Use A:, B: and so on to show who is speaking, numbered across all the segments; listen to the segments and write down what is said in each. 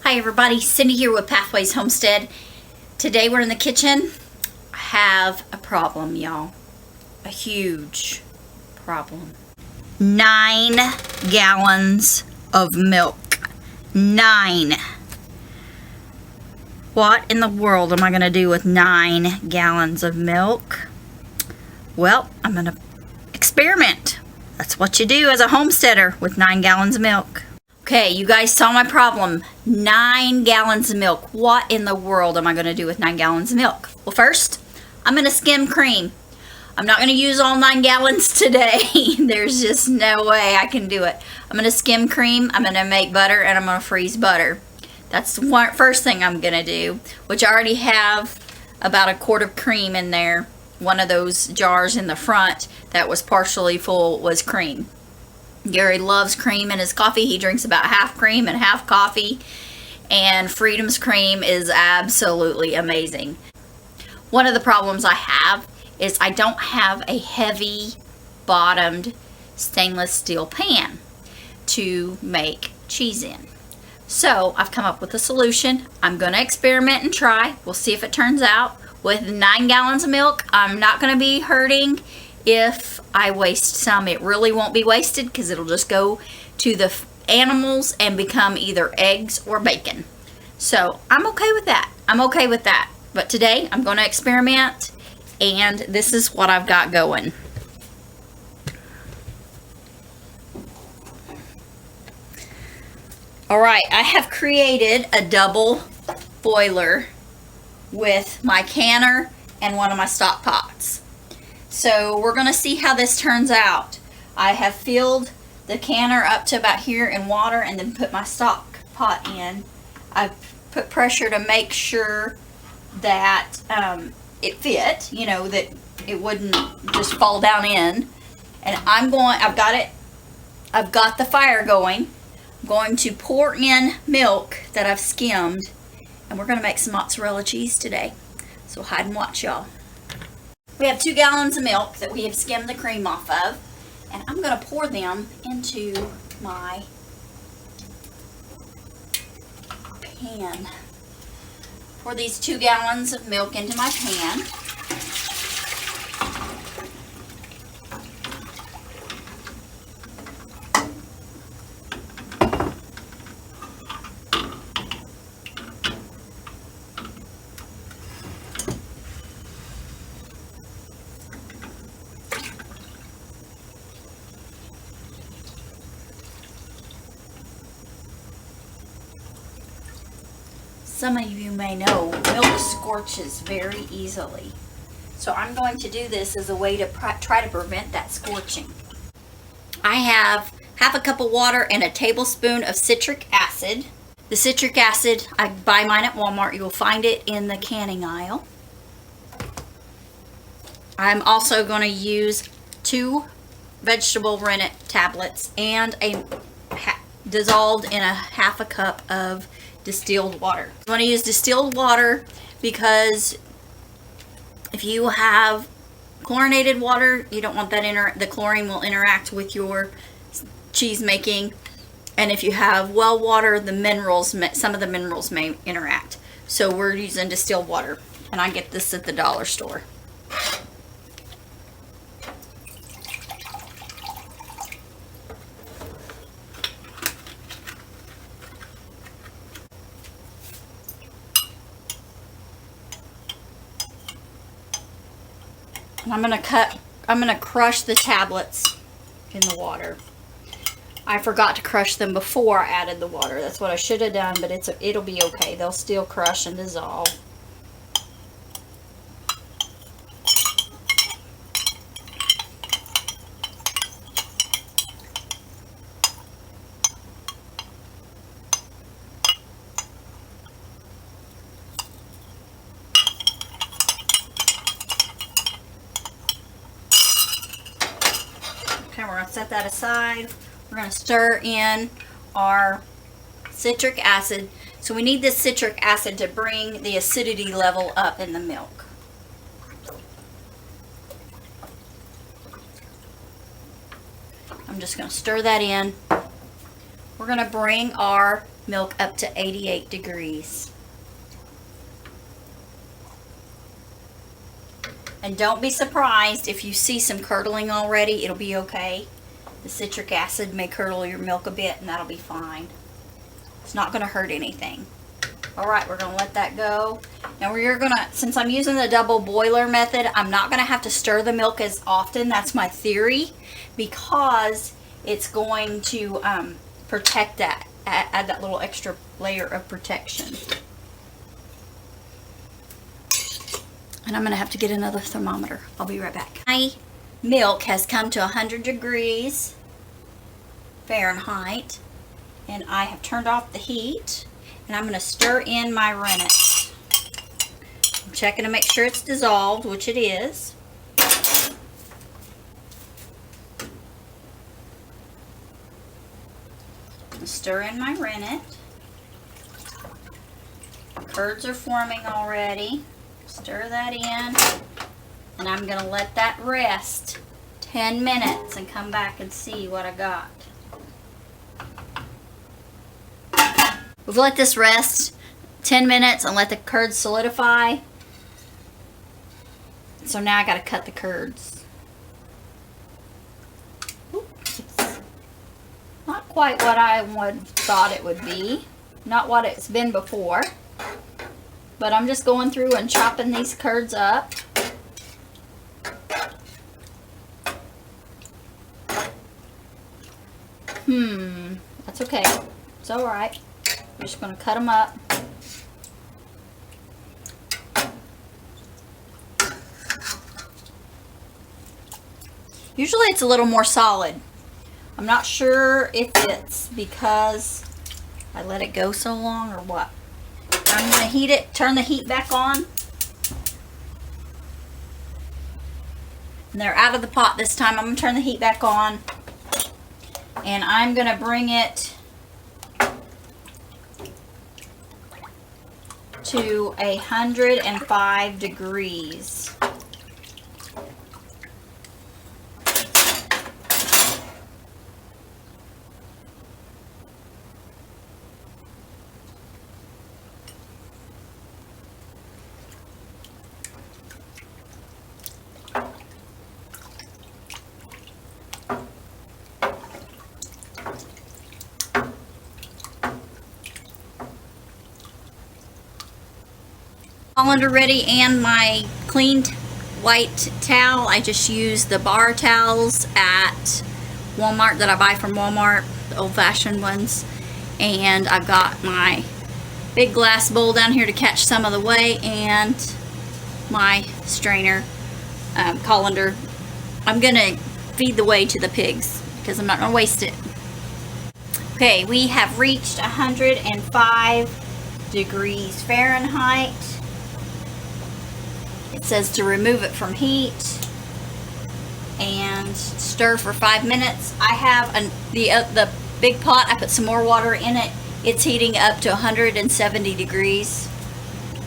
A: Hi everybody, Cindy here with Pathways Homestead. Today we're in the kitchen. I have a problem, y'all. A huge problem. 9 gallons of milk. 9. What in the world am I going to do with 9 gallons of milk? Well, I'm going to experiment. That's what you do as a homesteader with 9 gallons of milk. Okay, you guys saw my problem. 9 gallons of milk. What in the world am I going to do with 9 gallons of milk? Well, first, I'm going to skim cream. I'm not going to use all 9 gallons today. There's just no way I can do it. I'm going to skim cream, I'm going to make butter, and I'm going to freeze butter. That's the first thing I'm going to do, which I already have about a quart of cream in there. One of those jars in the front that was partially full was cream. Gary loves cream in his coffee. He drinks about half cream and half coffee. And Freedom's cream is absolutely amazing. One of the problems I have is I don't have a heavy bottomed stainless steel pan to make cheese in. So I've come up with a solution. I'm going to experiment and try. We'll see if it turns out. With 9 gallons of milk, I'm not going to be hurting if I waste some. It really won't be wasted because it'll just go to the animals and become either eggs or bacon. So I'm okay with that. I'm okay with that. But today I'm going to experiment, and this is what I've got going. Alright, I have created a double boiler with my canner and one of my stock pots. So we're going to see how this turns out. I have filled the canner up to about here in water and then put my stock pot in. I've put pressure to make sure that it fit, you know, that it wouldn't just fall down in. And I've got the fire going. I'm going to pour in milk that I've skimmed, and we're going to make some mozzarella cheese today. So hide and watch, y'all. We have 2 gallons of milk that we have skimmed the cream off of, and I'm going to pour them into my pan. Pour these 2 gallons of milk into my pan. Some of you may know milk scorches very easily. So I'm going to do this as a way to try to prevent that scorching. I have half a cup of water and a tablespoon of citric acid. The citric acid, I buy mine at Walmart. You'll find it in the canning aisle. I'm also going to use 2 vegetable rennet tablets and dissolved in a half a cup of distilled water. You want to use distilled water because if you have chlorinated water, you don't want that the chlorine will interact with your cheese making. And if you have well water, some of the minerals may interact. So we're using distilled water, and I get this at the dollar store. I'm going to crush the tablets in the water. I forgot to crush them before I added the water. That's what I should have done, but it'll be okay. They'll still crush and dissolve. Okay, we're going to set that aside. We're going to stir in our citric acid. So we need this citric acid to bring the acidity level up in the milk. I'm just going to stir that in. We're going to bring our milk up to 88 degrees. And don't be surprised if you see some curdling already. It'll be okay. The citric acid may curdle your milk a bit, and that'll be fine. It's not going to hurt anything. Alright, we're going to let that go. Now we're going to, since I'm using the double boiler method, I'm not going to have to stir the milk as often. That's my theory, because it's going to protect that, add that little extra layer of protection. And I'm going to have to get another thermometer. I'll be right back. My milk has come to 100 degrees Fahrenheit, and I have turned off the heat, and I'm going to stir in my rennet. I'm checking to make sure it's dissolved, which it is. Stir in my rennet. Curds are forming already. Stir that in, and I'm going to let that rest 10 minutes and come back and see what I got. We've let this rest 10 minutes and let the curds solidify. So now I got to cut the curds. It's not quite what I thought it would be. Not what it's been before. But I'm just going through and chopping these curds up. That's okay. It's alright. I'm just going to cut them up. Usually it's a little more solid. I'm not sure if it's because I let it go so long or what. I'm going to heat it, turn the heat back on. And they're out of the pot this time. I'm going to turn the heat back on. And I'm going to bring it to 105 degrees. Colander ready, and my cleaned white towel. I just use the bar towels at Walmart that I buy from Walmart, the old-fashioned ones. And I've got my big glass bowl down here to catch some of the whey, and my strainer colander. I'm gonna feed the whey to the pigs because I'm not gonna waste it. Okay, we have reached 105 degrees Fahrenheit. It says to remove it from heat and stir for 5 minutes. I have the big pot. I put some more water in it. It's heating up to 170 degrees,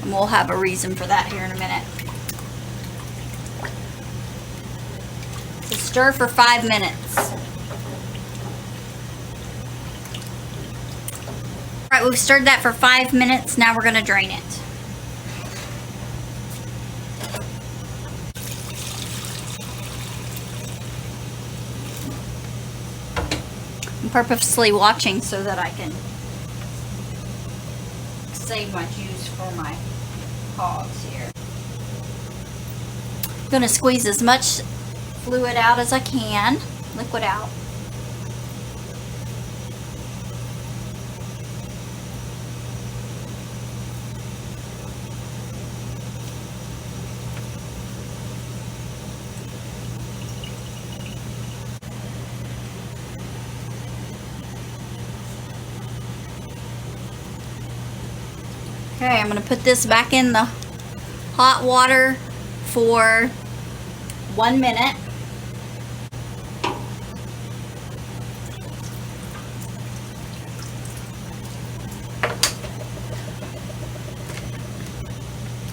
A: and we'll have a reason for that here in a minute. So stir for 5 minutes. All right, we've stirred that for 5 minutes. Now we're going to drain it. I'm purposely watching so that I can save my juice for my hogs here. I'm going to squeeze as much fluid out as I can, liquid out. Okay, I'm going to put this back in the hot water for 1 minute.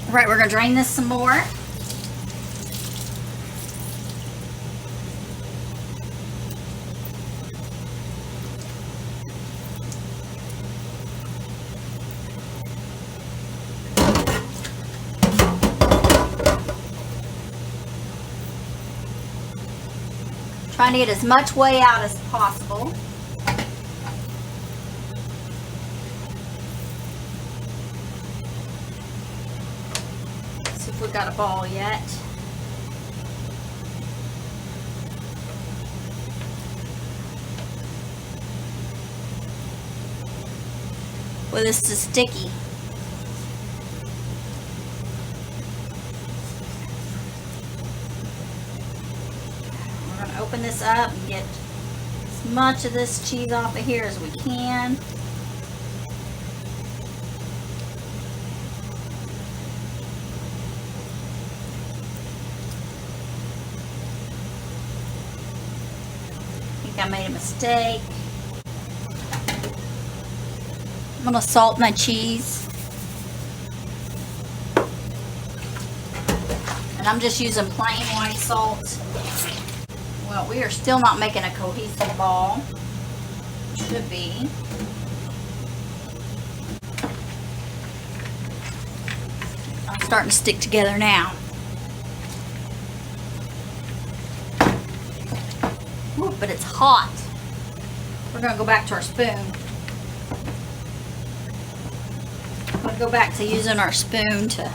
A: All right, we're going to drain this some more. Trying to get as much whey out as possible. See if we got a ball yet. Well, this is sticky. We're going to open this up and get as much of this cheese off of here as we can. I think I made a mistake. I'm going to salt my cheese. And I'm just using plain white salt. Well, we are still not making a cohesive ball. Should be. I'm starting to stick together now. Ooh, but it's hot. We're going to go back to our spoon. I'm going to go back to using our spoon to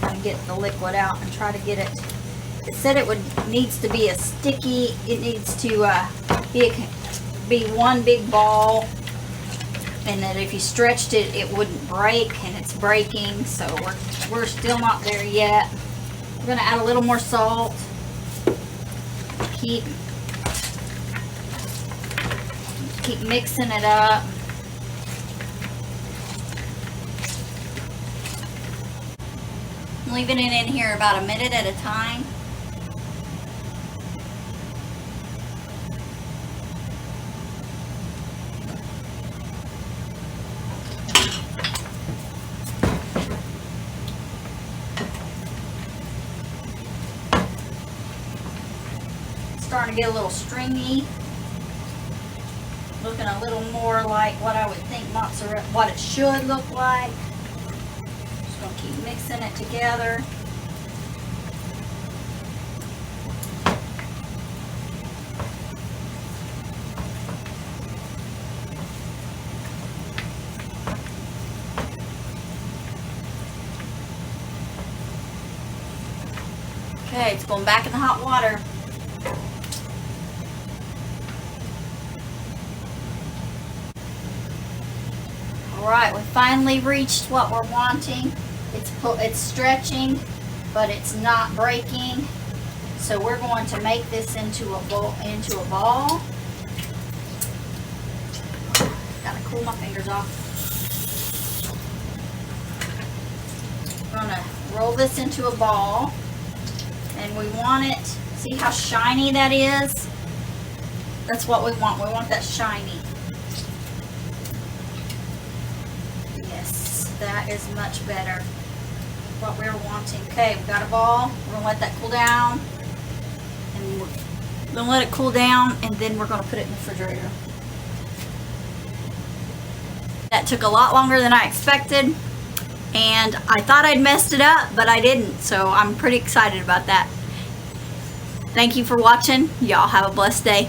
A: kind of get the liquid out and try to get it. It said it needs to be a sticky, it needs to be one big ball, and that if you stretched it, it wouldn't break, and it's breaking, so we're still not there yet. We're going to add a little more salt. Keep mixing it up. Leaving it in here about a minute at a time. It's starting to get a little stringy. Looking a little more like what I would think mozzarella, what it should look like. Keep mixing it together. Okay, it's going back in the hot water. Alright, we finally reached what we're wanting. It's stretching, but it's not breaking. So we're going to make this into a ball. Gotta cool my fingers off. We're gonna roll this into a ball, and we want it. See how shiny that is? That's what we want. We want that shiny. Yes, that is much better. What we were wanting. Okay, we've got a ball. We're going to let that cool down. And we're going to let it cool down, and then we're going to put it in the refrigerator. That took a lot longer than I expected, and I thought I'd messed it up, but I didn't, so I'm pretty excited about that. Thank you for watching. Y'all have a blessed day.